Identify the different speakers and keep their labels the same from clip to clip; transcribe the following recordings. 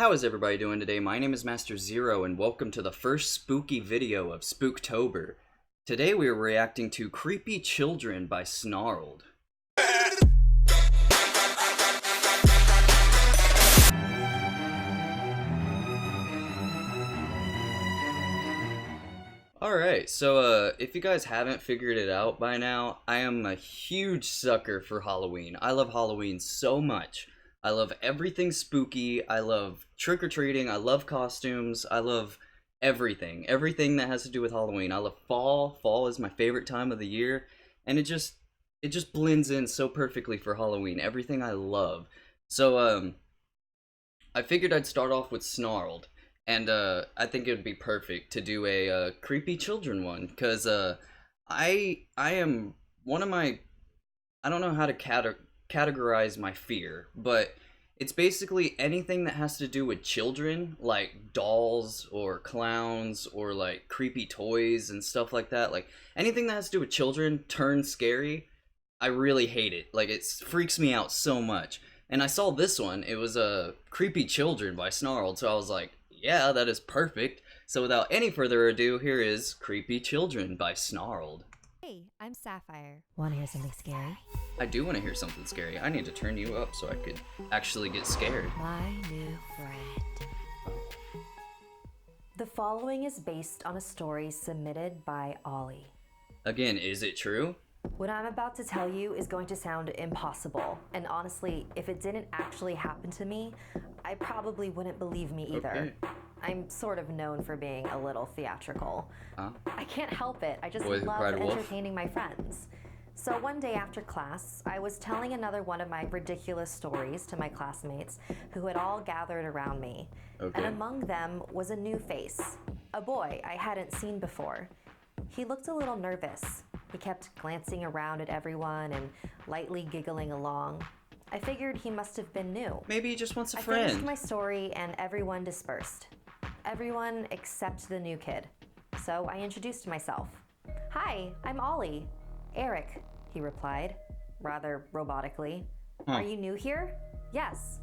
Speaker 1: How is everybody doing today? My name is Master Zero and welcome to the first spooky video of Spooktober. Today we are reacting to Creepy Children by Snarled. Alright, so if you guys haven't figured it out by now, I am a huge sucker for Halloween. I love Halloween so much. I love everything spooky, I love trick-or-treating, I love costumes, I love everything. Everything that has to do with Halloween. I love fall. Fall is my favorite time of the year, and it just blends in so perfectly for Halloween. Everything I love. So, I figured I'd start off with Snarled. And I think it would be perfect to do a creepy children one, because I am one of my, I don't know how to categorize my fear, but it's basically anything that has to do with children, like dolls or clowns or like creepy toys and stuff like that. Like anything that has to do with children turns scary. I really hate it. Like it freaks me out so much. And I saw this one. It was a Creepy Children by Snarled, so I was like, yeah, that is perfect. So without any further ado, here is Creepy Children by Snarled.
Speaker 2: Hey, I'm Sapphire. Want to hear something scary?
Speaker 1: I do want to hear something scary. I need to turn you up so I could actually get scared.
Speaker 2: My new friend. The following is based on a story submitted by Ollie.
Speaker 1: Again, is it true?
Speaker 2: What I'm about to tell you is going to sound impossible, and honestly, if it didn't actually happen to me, I probably wouldn't believe me either.
Speaker 1: Okay.
Speaker 2: I'm sort of known for being a little theatrical.
Speaker 1: Huh?
Speaker 2: I can't help it. I just
Speaker 1: Boy,
Speaker 2: love
Speaker 1: cried wolf.
Speaker 2: entertaining my friends. So one day after class, I was telling another one of my ridiculous stories to my classmates who had all gathered around me.
Speaker 1: Okay.
Speaker 2: And among them was a new face, a boy I hadn't seen before. He looked a little nervous. He kept glancing around at everyone and lightly giggling along. I figured he must have been new.
Speaker 1: Maybe he just wants a
Speaker 2: I
Speaker 1: friend.
Speaker 2: finished my story and everyone dispersed. Everyone except the new kid. So I introduced myself. Hi, I'm Ollie. Eric, he replied, rather robotically.
Speaker 1: Huh.
Speaker 2: Are you new here? Yes.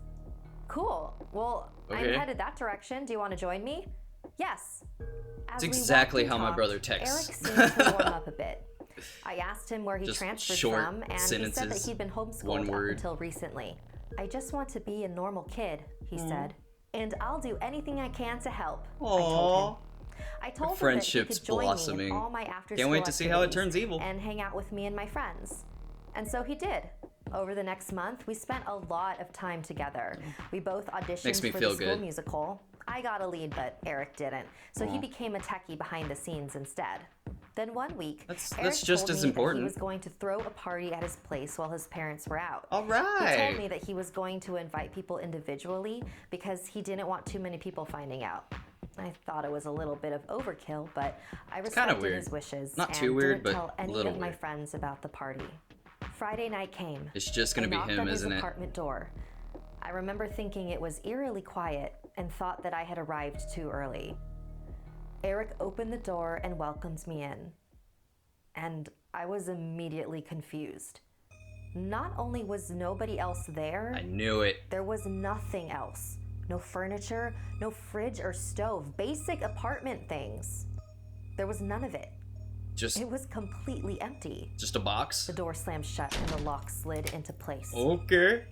Speaker 2: Cool. Well,
Speaker 1: Okay.
Speaker 2: I'm headed that direction. Do you want to join me? Yes.
Speaker 1: It's
Speaker 2: As we
Speaker 1: exactly
Speaker 2: walked and
Speaker 1: how my
Speaker 2: talked,
Speaker 1: brother texts.
Speaker 2: Eric seemed to warm up a bit. I asked him where he
Speaker 1: Just
Speaker 2: transferred
Speaker 1: short
Speaker 2: from, and
Speaker 1: sentences,
Speaker 2: he said that he'd been
Speaker 1: one
Speaker 2: homeschooled up
Speaker 1: word.
Speaker 2: until recently. I just want to be a normal kid, he said, and I'll do anything I can to help.
Speaker 1: Aww.
Speaker 2: I told him that he
Speaker 1: Friendship's
Speaker 2: could join me
Speaker 1: blossoming.
Speaker 2: in all my after-school
Speaker 1: Can't wait to see how it
Speaker 2: activities
Speaker 1: turns evil.
Speaker 2: and hang out with me and my friends. And so he did. Over the next month, we spent a lot of time together. We both auditioned
Speaker 1: Makes me
Speaker 2: for
Speaker 1: feel
Speaker 2: the school
Speaker 1: good.
Speaker 2: musical. I got a lead, but Eric didn't. So he
Speaker 1: Aw.
Speaker 2: became a techie behind the scenes instead. Then one week,
Speaker 1: That's
Speaker 2: Eric
Speaker 1: just
Speaker 2: told
Speaker 1: as
Speaker 2: me that
Speaker 1: important.
Speaker 2: he was going to throw a party at his place while his parents were out.
Speaker 1: All
Speaker 2: He told
Speaker 1: right.
Speaker 2: me that he was going to invite people individually because he didn't want too many people finding out. I thought it was a little bit of overkill, but I
Speaker 1: kinda
Speaker 2: respected
Speaker 1: weird.
Speaker 2: his wishes
Speaker 1: Not
Speaker 2: and
Speaker 1: too weird,
Speaker 2: didn't
Speaker 1: but
Speaker 2: tell
Speaker 1: a
Speaker 2: any
Speaker 1: little
Speaker 2: of my
Speaker 1: weird.
Speaker 2: friends about the party. Friday night came.
Speaker 1: It's just gonna
Speaker 2: I
Speaker 1: be
Speaker 2: knocked
Speaker 1: him,
Speaker 2: on his
Speaker 1: isn't it?
Speaker 2: apartment door. I remember thinking it was eerily quiet and thought that I had arrived too early. Eric opened the door and welcomed me in. And I was immediately confused. Not only was nobody else there,
Speaker 1: I knew it.
Speaker 2: there was nothing else. No furniture, no fridge or stove, basic apartment things. There was none of it.
Speaker 1: Just
Speaker 2: It was completely empty.
Speaker 1: a box.
Speaker 2: The door slammed shut and the lock slid into place.
Speaker 1: Okay.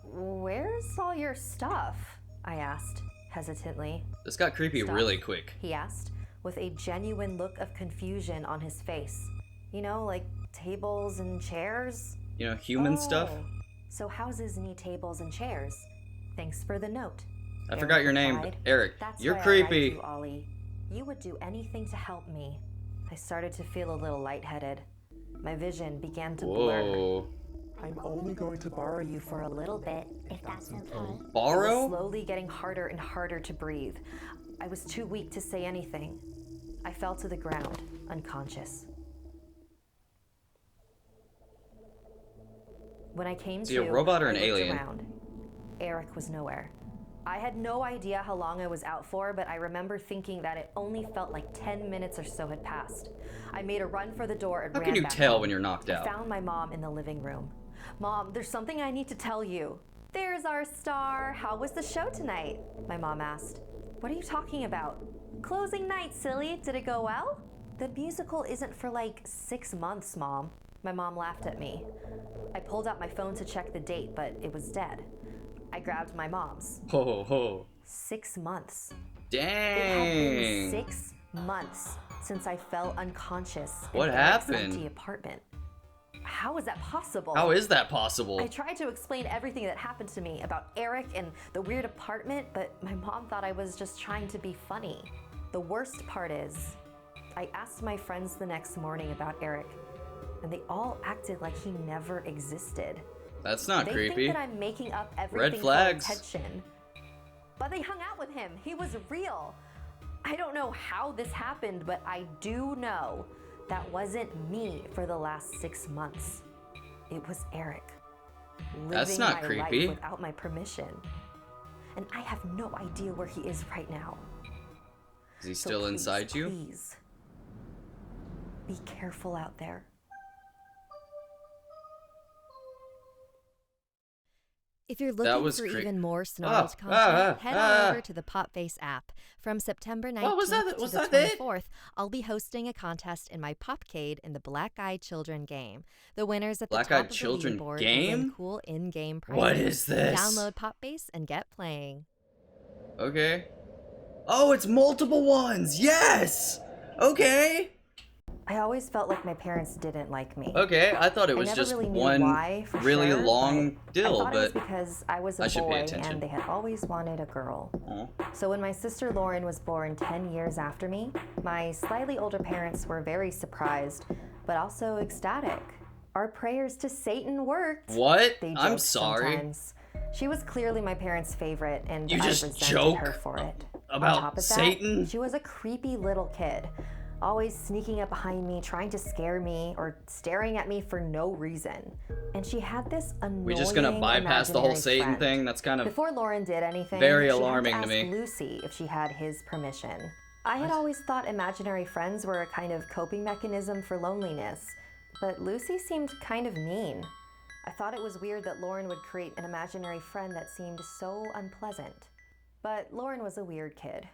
Speaker 2: Where's all your stuff? I asked, hesitantly.
Speaker 1: This got creepy
Speaker 2: Stuff?
Speaker 1: really quick.
Speaker 2: He asked, with a genuine look of confusion on his face. You know, like tables and chairs?
Speaker 1: You know, human stuff.
Speaker 2: Oh, so houses need tables and chairs. Thanks for the note.
Speaker 1: I
Speaker 2: Eric
Speaker 1: forgot your name,
Speaker 2: replied.
Speaker 1: but Eric,
Speaker 2: That's
Speaker 1: you're
Speaker 2: why I
Speaker 1: creepy.
Speaker 2: like you, Ollie. You would do anything to help me. I started to feel a little lightheaded. My vision began to blur.
Speaker 1: Whoa.
Speaker 3: I'm only going to borrow you
Speaker 2: For a little bit, if that's okay. It was
Speaker 1: Borrow?
Speaker 2: slowly getting harder and harder to breathe. I was too weak to say anything. I fell to the ground, unconscious. When I came
Speaker 1: Is he
Speaker 2: to,
Speaker 1: a robot or
Speaker 2: I
Speaker 1: an
Speaker 2: looked
Speaker 1: alien?
Speaker 2: around. Eric was nowhere. I had no idea how long I was out for, but I remember thinking that it only felt like 10 minutes or so had passed. I made a run for the door and
Speaker 1: How
Speaker 2: ran
Speaker 1: can you
Speaker 2: back
Speaker 1: tell
Speaker 2: home.
Speaker 1: when you're knocked
Speaker 2: I
Speaker 1: out?
Speaker 2: found my mom in the living room. Mom, there's something I need to tell you. There's our star. How was the show tonight? My mom asked. What are you talking about? Closing night, silly. Did it go well? The musical isn't for like 6 months, Mom. My mom laughed at me. I pulled out my phone to check the date, but it was dead. I grabbed my mom's.
Speaker 1: Ho ho ho.
Speaker 2: 6 months.
Speaker 1: Dang.
Speaker 2: It had been 6 months since I fell unconscious
Speaker 1: What
Speaker 2: in Eric's
Speaker 1: happened?
Speaker 2: empty apartment. How is that possible?
Speaker 1: How is that possible?
Speaker 2: I tried to explain everything that happened to me about Eric and the weird apartment, but my mom thought I was just trying to be funny. The worst part is, I asked my friends the next morning about Eric, and they all acted like he never existed.
Speaker 1: That's not
Speaker 2: They
Speaker 1: creepy.
Speaker 2: think that I'm making up everything
Speaker 1: Red flags.
Speaker 2: for attention. But they hung out with him. He was real. I don't know how this happened, but I do know that wasn't me for the last 6 months. It was Eric.
Speaker 1: That's
Speaker 2: Living
Speaker 1: not
Speaker 2: my
Speaker 1: creepy.
Speaker 2: life without my permission. And I have no idea where he is right now.
Speaker 1: Is he
Speaker 2: So
Speaker 1: still
Speaker 2: please,
Speaker 1: inside you?
Speaker 2: Please, be careful out there.
Speaker 4: If you're
Speaker 1: That
Speaker 4: looking
Speaker 1: was
Speaker 4: for
Speaker 1: cre-
Speaker 4: even more Snarled content, head on over to the Popface app. From September 19th
Speaker 1: was that?
Speaker 4: to
Speaker 1: Was
Speaker 4: the
Speaker 1: that it?
Speaker 4: 24th, I'll be hosting a contest in my Popcade in the Black Eyed Children game. The winners at the
Speaker 1: Black
Speaker 4: top
Speaker 1: Eyed
Speaker 4: of
Speaker 1: Children
Speaker 4: the leaderboard will
Speaker 1: game?
Speaker 4: win cool in-game prizes.
Speaker 1: What is this?
Speaker 4: Download Popface and get playing.
Speaker 1: Okay. Oh, it's multiple ones. Yes. Okay.
Speaker 2: I always felt like my parents didn't like me.
Speaker 1: Okay. I thought it
Speaker 2: I
Speaker 1: was
Speaker 2: never
Speaker 1: just
Speaker 2: really knew
Speaker 1: one
Speaker 2: why, for
Speaker 1: really
Speaker 2: sure,
Speaker 1: long
Speaker 2: but
Speaker 1: deal,
Speaker 2: I thought it was
Speaker 1: but
Speaker 2: because I was a
Speaker 1: I should pay
Speaker 2: boy
Speaker 1: attention.
Speaker 2: and they had always wanted a girl.
Speaker 1: Aw.
Speaker 2: So when my sister Lauren was born 10 years after me, my slightly older parents were very surprised, but also ecstatic. Our prayers to Satan worked.
Speaker 1: What?
Speaker 2: They
Speaker 1: I'm
Speaker 2: joked
Speaker 1: sorry.
Speaker 2: sometimes. She was clearly my parents' favorite, and
Speaker 1: You
Speaker 2: I
Speaker 1: just
Speaker 2: resented
Speaker 1: joke
Speaker 2: her for it.
Speaker 1: about
Speaker 2: On top of that,
Speaker 1: Satan?
Speaker 2: she was a creepy little kid, always sneaking up behind me, trying to scare me, or staring at me for no reason. And she had this annoying
Speaker 1: We just gonna bypass the whole
Speaker 2: imaginary
Speaker 1: Satan
Speaker 2: friend.
Speaker 1: thing? That's kind of
Speaker 2: Before Lauren did anything,
Speaker 1: very
Speaker 2: she had
Speaker 1: alarming
Speaker 2: to
Speaker 1: to
Speaker 2: ask
Speaker 1: me.
Speaker 2: Lucy if she had his permission. I had always thought imaginary friends were a kind of coping mechanism for loneliness, but Lucy seemed kind of mean. I thought it was weird that Lauren would create an imaginary friend that seemed so unpleasant. But Lauren was a weird kid.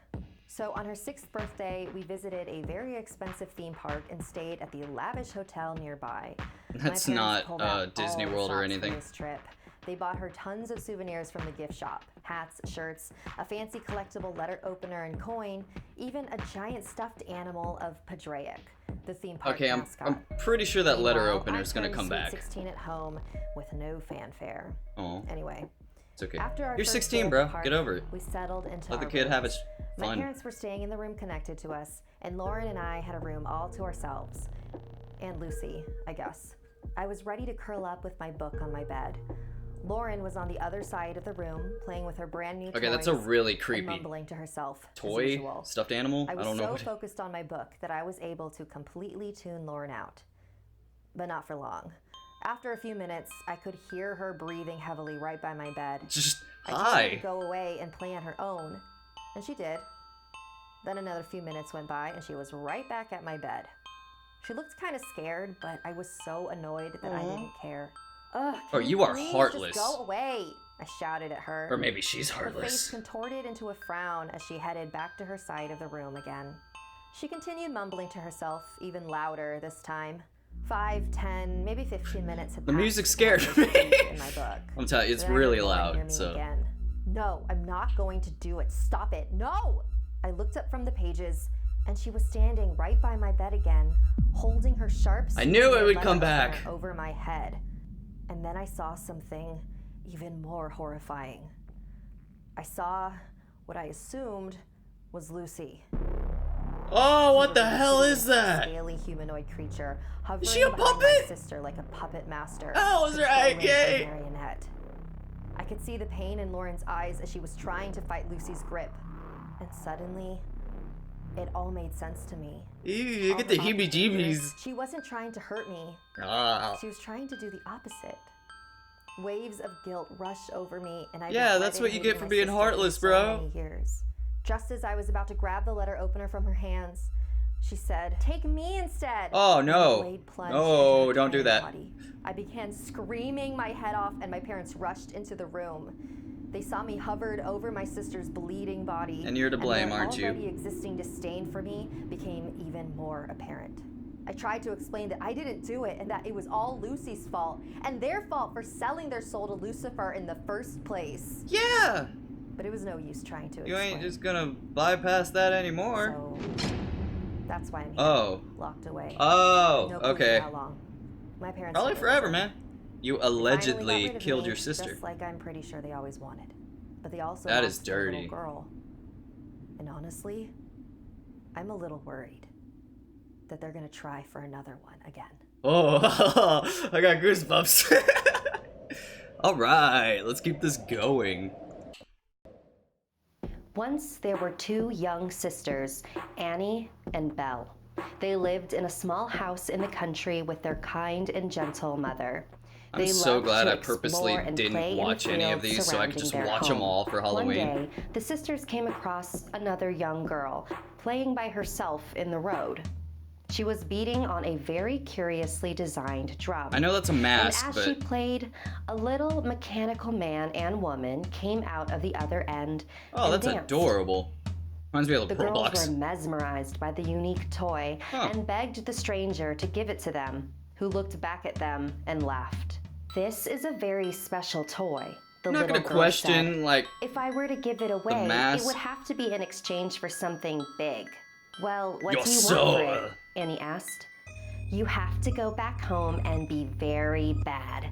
Speaker 2: So on her 6th birthday, we visited a very expensive theme park and stayed at the lavish hotel nearby. My
Speaker 1: That's
Speaker 2: parents
Speaker 1: not,
Speaker 2: pulled out
Speaker 1: Disney
Speaker 2: all the
Speaker 1: World or
Speaker 2: stops for
Speaker 1: anything.
Speaker 2: this trip. They bought her tons of souvenirs from the gift shop. Hats, shirts, a fancy collectible letter opener and coin, even a giant stuffed animal of Padraic, the theme park
Speaker 1: Okay, I'm
Speaker 2: mascot.
Speaker 1: pretty sure that letter
Speaker 2: Meanwhile,
Speaker 1: opener is gonna
Speaker 2: I
Speaker 1: come
Speaker 2: turned
Speaker 1: back.
Speaker 2: Sweet 16 at home with no fanfare.
Speaker 1: Oh,
Speaker 2: Anyway,
Speaker 1: it's okay.
Speaker 2: after our
Speaker 1: You're
Speaker 2: first
Speaker 1: 16,
Speaker 2: day at
Speaker 1: bro.
Speaker 2: the park,
Speaker 1: Get over it.
Speaker 2: we settled into
Speaker 1: Let the
Speaker 2: our
Speaker 1: kid have
Speaker 2: rooms.
Speaker 1: his
Speaker 2: My
Speaker 1: fun.
Speaker 2: parents were staying in the room connected to us, and Lauren and I had a room all to ourselves. And Lucy, I guess. I was ready to curl up with my book on my bed. Lauren was on the other side of the room, playing with her brand new
Speaker 1: Okay,
Speaker 2: toys
Speaker 1: that's a really
Speaker 2: and
Speaker 1: creepy
Speaker 2: mumbling to herself. as
Speaker 1: toy,
Speaker 2: usual.
Speaker 1: stuffed animal.
Speaker 2: I
Speaker 1: I
Speaker 2: was
Speaker 1: don't know
Speaker 2: so
Speaker 1: what.
Speaker 2: focused on my book that I was able to completely tune Lauren out. But not for long. After a few minutes, I could hear her breathing heavily right by my bed.
Speaker 1: Just
Speaker 2: I told her to
Speaker 1: hi.
Speaker 2: go away and play on her own, and she did. Then another few minutes went by, and she was right back at my bed. She looked kind of scared, but I was so annoyed that I didn't care. Ugh,
Speaker 1: Oh,
Speaker 2: can
Speaker 1: you are
Speaker 2: please
Speaker 1: heartless.
Speaker 2: Just go away! I shouted at her.
Speaker 1: Or maybe she's
Speaker 2: Her face
Speaker 1: heartless.
Speaker 2: contorted into a frown as she headed back to her side of the room again. She continued mumbling to herself, even louder this time. 5, 10, maybe 15 minutes had
Speaker 1: The
Speaker 2: passed
Speaker 1: music
Speaker 2: before I
Speaker 1: scared
Speaker 2: was
Speaker 1: me.
Speaker 2: asleep in my book.
Speaker 1: I'm telling you, it's
Speaker 2: Then I
Speaker 1: really
Speaker 2: heard Lauren
Speaker 1: loud.
Speaker 2: near me
Speaker 1: So
Speaker 2: again. No, I'm not going to do it. Stop it. No! I looked up from the pages, and she was standing right by my bed again, holding her sharp
Speaker 1: I knew it would
Speaker 2: letter
Speaker 1: come
Speaker 2: opener
Speaker 1: back.
Speaker 2: over my head. And then I saw something even more horrifying. I saw what I assumed was Lucy.
Speaker 1: Oh, what the
Speaker 2: Lucy
Speaker 1: hell
Speaker 2: was
Speaker 1: is
Speaker 2: a
Speaker 1: that?
Speaker 2: scaly humanoid creature hovering
Speaker 1: she a
Speaker 2: behind my
Speaker 1: puppet?
Speaker 2: sister like a puppet master.
Speaker 1: Oh, is her
Speaker 2: controlling
Speaker 1: eye
Speaker 2: a marionette. I could see the pain in Lauren's eyes as she was trying to fight Lucy's grip. And suddenly, it all made sense to me.
Speaker 1: Ew, you
Speaker 2: All
Speaker 1: get the
Speaker 2: her object
Speaker 1: heebie-jeebies.
Speaker 2: here, she wasn't trying to hurt me.
Speaker 1: Ah.
Speaker 2: She was trying to do the opposite. Waves of guilt rushed over me, and I
Speaker 1: Yeah, that's what you get for being heartless, bro.
Speaker 2: Many years. Just as I was about to grab the letter opener from her hands, She said, "Take me instead."
Speaker 1: Oh,
Speaker 2: And the
Speaker 1: no.
Speaker 2: blade plunged
Speaker 1: No,
Speaker 2: into her
Speaker 1: don't do
Speaker 2: tiny
Speaker 1: that.
Speaker 2: body. I began screaming my head off, and my parents rushed into the room. They saw me hovered over my sister's bleeding body.
Speaker 1: And you're to blame,
Speaker 2: their
Speaker 1: aren't you?
Speaker 2: already existing disdain for me became even more apparent. I tried to explain that I didn't do it and that it was all Lucy's fault and their fault for selling their soul to Lucifer in the first place.
Speaker 1: Yeah!
Speaker 2: But it was no use trying to
Speaker 1: You
Speaker 2: explain.
Speaker 1: ain't just gonna bypass that anymore.
Speaker 2: So that's why I'm here.
Speaker 1: Oh.
Speaker 2: Locked away.
Speaker 1: Oh,
Speaker 2: No clue
Speaker 1: okay.
Speaker 2: for how long. My parents
Speaker 1: Probably
Speaker 2: never
Speaker 1: forever,
Speaker 2: listened.
Speaker 1: man. You
Speaker 2: They finally got
Speaker 1: allegedly
Speaker 2: rid of
Speaker 1: killed
Speaker 2: me,
Speaker 1: your sister.
Speaker 2: just like I'm pretty sure they always wanted. But they also
Speaker 1: That
Speaker 2: lost
Speaker 1: is
Speaker 2: their little
Speaker 1: dirty.
Speaker 2: girl. And honestly, I'm a little worried that they're gonna try for another one again.
Speaker 1: Oh, I got goosebumps. Alright, let's keep this going.
Speaker 2: Once there were two young sisters, Annie and Belle. They lived in a small house in the country with their kind and gentle mother.
Speaker 1: I'm
Speaker 2: They
Speaker 1: so
Speaker 2: loved
Speaker 1: glad
Speaker 2: to
Speaker 1: I purposely
Speaker 2: explore and play
Speaker 1: didn't
Speaker 2: in the
Speaker 1: watch any of
Speaker 2: fields
Speaker 1: these so I could
Speaker 2: surrounding
Speaker 1: just
Speaker 2: their
Speaker 1: watch them
Speaker 2: home.
Speaker 1: all for Halloween.
Speaker 2: One day, the sisters came across another young girl playing by herself in the road. She was beating on a very curiously designed drum.
Speaker 1: I know that's a mask,
Speaker 2: And as she
Speaker 1: but
Speaker 2: played, a little mechanical man and woman came out of the other end
Speaker 1: oh,
Speaker 2: and
Speaker 1: that's
Speaker 2: danced.
Speaker 1: adorable. Reminds me of
Speaker 2: The
Speaker 1: the
Speaker 2: girls
Speaker 1: Roblox.
Speaker 2: were mesmerized by the unique toy and begged the stranger to give it to them, who looked back at them and laughed. "This is a very special toy," the
Speaker 1: I'm not
Speaker 2: little
Speaker 1: gonna
Speaker 2: girl
Speaker 1: question,
Speaker 2: said.
Speaker 1: like,
Speaker 2: "If I were to give it away, it
Speaker 1: mask.
Speaker 2: would have to be in exchange for something big." "Well, what
Speaker 1: Your
Speaker 2: do you want
Speaker 1: soul.
Speaker 2: for it?" Annie asked. "You have to go back home and be very bad.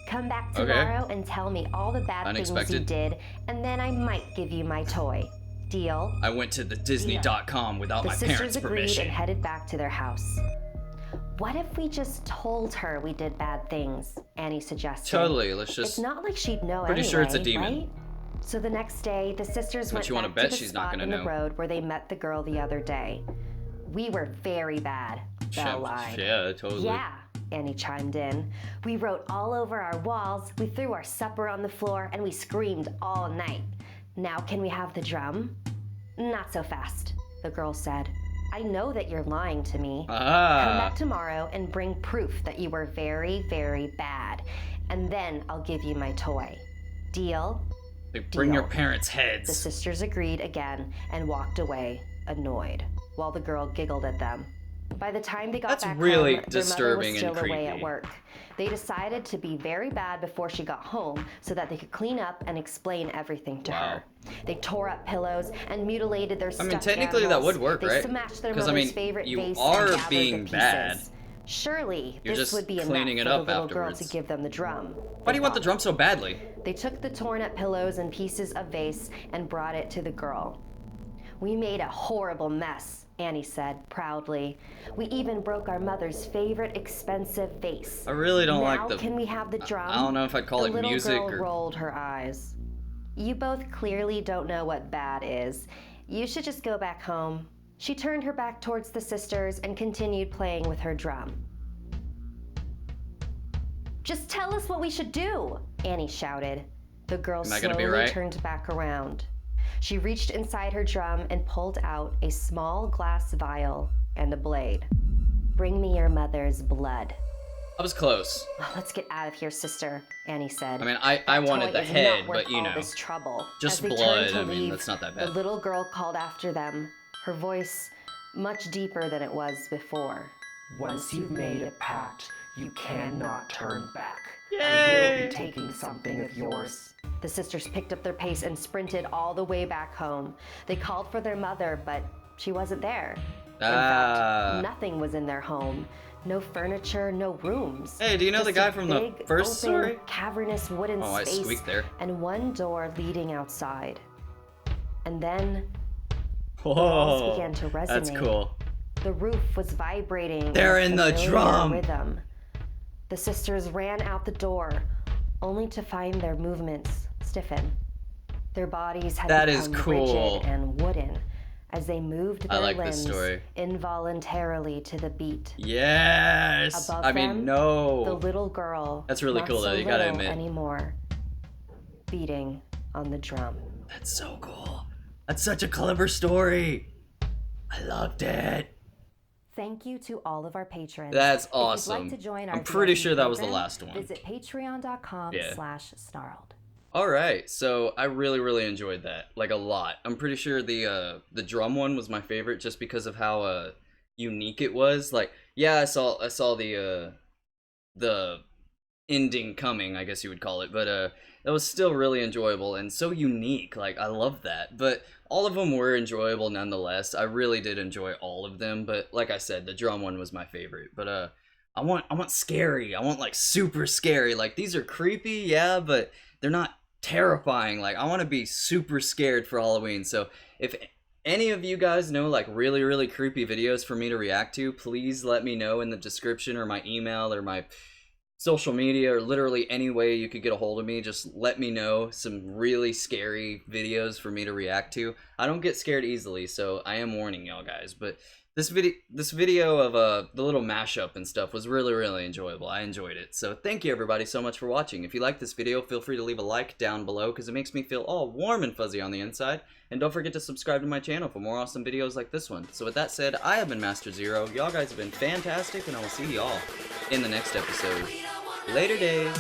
Speaker 2: Come back
Speaker 1: Okay.
Speaker 2: tomorrow and tell me all the bad things you
Speaker 1: Unexpected.
Speaker 2: did, and then I might give you my toy. Deal?"
Speaker 1: I went to the Disney.com without
Speaker 2: The
Speaker 1: my
Speaker 2: sisters
Speaker 1: parents'
Speaker 2: agreed
Speaker 1: permission.
Speaker 2: and headed back to their house. "What if we just told her we did bad things?" Annie suggested.
Speaker 1: Totally, let's
Speaker 2: It's
Speaker 1: just.
Speaker 2: not like she'd know
Speaker 1: Pretty
Speaker 2: anyway,
Speaker 1: sure it's a demon.
Speaker 2: right? So the next day, the sisters
Speaker 1: But
Speaker 2: went
Speaker 1: you wanna
Speaker 2: back
Speaker 1: bet
Speaker 2: to the
Speaker 1: she's not
Speaker 2: spot
Speaker 1: gonna
Speaker 2: in
Speaker 1: know.
Speaker 2: the road where they met the girl the other day. "We were very bad," Belle lied.
Speaker 1: Yeah, totally.
Speaker 2: "Yeah," Annie chimed in. "We wrote all over our walls, we threw our supper on the floor, and we screamed all night. Now can we have the drum?" "Not so fast," the girl said. "I know that you're lying to me. Come back
Speaker 1: Ah,
Speaker 2: tomorrow and bring proof that you were very, very bad, and then I'll give you my toy. Deal?"
Speaker 1: like, bring your
Speaker 2: deal.
Speaker 1: parents'
Speaker 2: The
Speaker 1: heads.
Speaker 2: sisters agreed again and walked away, annoyed, while the girl giggled at them. By the time they got
Speaker 1: That's
Speaker 2: back
Speaker 1: really
Speaker 2: home,
Speaker 1: disturbing
Speaker 2: their
Speaker 1: and
Speaker 2: mother was still away
Speaker 1: creepy.
Speaker 2: at work. They decided to be very bad before she got home so that they could clean up and explain everything to
Speaker 1: Wow.
Speaker 2: her. They tore up pillows and mutilated their
Speaker 1: I
Speaker 2: stuffed
Speaker 1: mean, technically that
Speaker 2: animals.
Speaker 1: would work,
Speaker 2: They
Speaker 1: right?
Speaker 2: smashed their
Speaker 1: 'Cause, I
Speaker 2: mother's
Speaker 1: mean,
Speaker 2: favorite
Speaker 1: you
Speaker 2: vase
Speaker 1: are
Speaker 2: and gathered
Speaker 1: being
Speaker 2: the pieces.
Speaker 1: bad.
Speaker 2: Surely
Speaker 1: You're
Speaker 2: this
Speaker 1: just
Speaker 2: would be
Speaker 1: cleaning
Speaker 2: enough
Speaker 1: it
Speaker 2: for
Speaker 1: up
Speaker 2: the little girl to
Speaker 1: afterwards.
Speaker 2: give them the drum.
Speaker 1: Why do you want the drum so badly?
Speaker 2: They took the torn up pillows and pieces of vase and brought it to the girl. "We made a horrible mess," Annie said proudly. "We even broke our mother's favorite expensive vase.
Speaker 1: I really don't
Speaker 2: Now
Speaker 1: like the.
Speaker 2: can we have the drum?"
Speaker 1: I don't know if I'd call
Speaker 2: the
Speaker 1: it
Speaker 2: little
Speaker 1: music
Speaker 2: girl
Speaker 1: or.
Speaker 2: rolled her eyes. "You both clearly don't know what bad is. You should just go back home." She turned her back towards the sisters and continued playing with her drum. "Just tell us what we should do," Annie shouted. The girl
Speaker 1: Am I gonna be
Speaker 2: slowly
Speaker 1: right?
Speaker 2: turned back around. She reached inside her drum and pulled out a small glass vial and a blade. "Bring me your mother's blood."
Speaker 1: I was close.
Speaker 2: "Oh, let's get out of here, sister," Annie said.
Speaker 1: I mean, I
Speaker 2: "That
Speaker 1: wanted
Speaker 2: toy
Speaker 1: the
Speaker 2: is
Speaker 1: head,
Speaker 2: not worth
Speaker 1: but you
Speaker 2: all
Speaker 1: know.
Speaker 2: this trouble."
Speaker 1: Just
Speaker 2: As they
Speaker 1: blood,
Speaker 2: turned to
Speaker 1: I mean,
Speaker 2: leave,
Speaker 1: that's not that
Speaker 2: The
Speaker 1: bad.
Speaker 2: little girl called after them, her voice much deeper than it was before.
Speaker 3: Once you've made a pact, you cannot turn back. I
Speaker 1: Yay!
Speaker 3: will be taking something of yours.
Speaker 2: The sisters picked up their pace and sprinted all the way back home. They called for their mother, but she wasn't there. In
Speaker 1: Ah.
Speaker 2: fact, nothing was in their home. No furniture, no rooms.
Speaker 1: Hey, do you know the
Speaker 2: Just
Speaker 1: guy
Speaker 2: a
Speaker 1: from the
Speaker 2: big,
Speaker 1: first
Speaker 2: open,
Speaker 1: story?
Speaker 2: cavernous wooden
Speaker 1: Oh, I
Speaker 2: space
Speaker 1: squeaked there.
Speaker 2: and one door leading outside. And then walls
Speaker 1: Whoa,
Speaker 2: began to resonate.
Speaker 1: that's cool.
Speaker 2: The roof was vibrating.
Speaker 1: They're
Speaker 2: a
Speaker 1: in the
Speaker 2: familiar
Speaker 1: drum.
Speaker 2: Rhythm. The sisters ran out the door, only to find their movements stiffen. Their bodies had
Speaker 1: That is
Speaker 2: become
Speaker 1: cool.
Speaker 2: rigid and wooden as they moved
Speaker 1: I
Speaker 2: their
Speaker 1: like this
Speaker 2: limbs
Speaker 1: story.
Speaker 2: involuntarily to the beat.
Speaker 1: Yes.
Speaker 2: Above
Speaker 1: I
Speaker 2: them,
Speaker 1: mean,
Speaker 2: the
Speaker 1: no.
Speaker 2: little girl.
Speaker 1: That's really
Speaker 2: not
Speaker 1: cool, though,
Speaker 2: so
Speaker 1: you gotta
Speaker 2: little
Speaker 1: admit.
Speaker 2: Anymore, beating on the drum.
Speaker 1: That's so cool. That's such a clever story. I loved it.
Speaker 2: Thank you to all of our patrons.
Speaker 1: That's
Speaker 2: If
Speaker 1: awesome.
Speaker 2: you'd like to join our
Speaker 1: I'm pretty
Speaker 2: VIP
Speaker 1: sure that was the
Speaker 2: program,
Speaker 1: last one.
Speaker 2: Visit patreon.com
Speaker 1: Yeah.
Speaker 2: /snarled.
Speaker 1: All right, so I really enjoyed that, like a lot. I'm pretty sure the drum one was my favorite just because of how unique it was. Like, yeah, I saw the ending coming, I guess you would call it, but that was still really enjoyable and so unique. Like, I love that. But all of them were enjoyable nonetheless. I really did enjoy all of them, but like I said, the drum one was my favorite. But I want scary. I want like super scary. Like, these are creepy, yeah, but they're not terrifying. Like, I want to be super scared for Halloween. So if any of you guys know like really creepy videos for me to react to, please let me know in the description or my email or my social media or literally any way you could get a hold of me. Just let me know some really scary videos for me to react to. I don't get scared easily, so I am warning y'all guys. But this video of the little mashup and stuff was really enjoyable. I enjoyed it. So thank you everybody so much for watching. If you like this video, feel free to leave a like down below because it makes me feel all warm and fuzzy on the inside. And don't forget to subscribe to my channel for more awesome videos like this one. So with that said, I have been Master Zero. Y'all guys have been fantastic, and I will see y'all in the next episode. Later days.